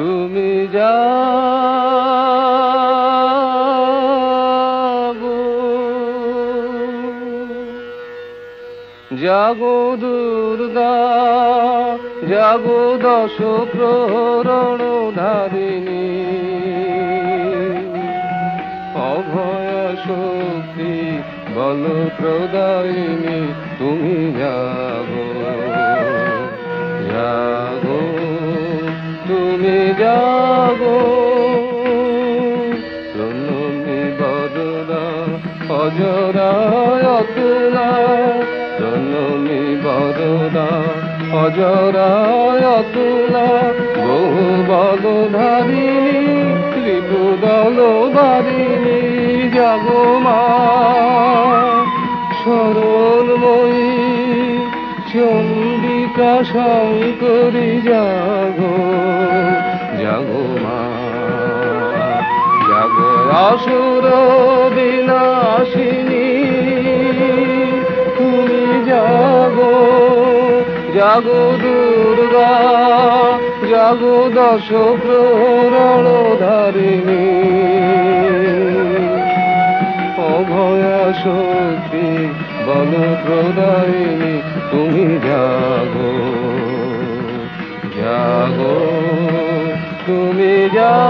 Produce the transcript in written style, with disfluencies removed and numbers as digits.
তুমি জাগো জাগো দুর্গা জাগো দশ প্রহরণ ধারিণী অভয় শক্তি বল প্রদায়িনী তুমি জাগো জাগো তুমি জাগো প্রণমী বদনা অজরায় অতুলা প্রণমী বদনা অজরায় অতুলা বহু বলধারিণী ত্রিপুদল বারিণী জাগো মা সরলময়ী চন্ডিকা শঙ্করী জাগো জাগো মা জাগো আসুর বিনাশিনী তুমি জাগো জাগো দুর্গা জাগো দশ প্রহরণ ধারিণী অভয় শক্তি বল প্রদায়িনী তুমি জাগো জাগো তুমি জাগো।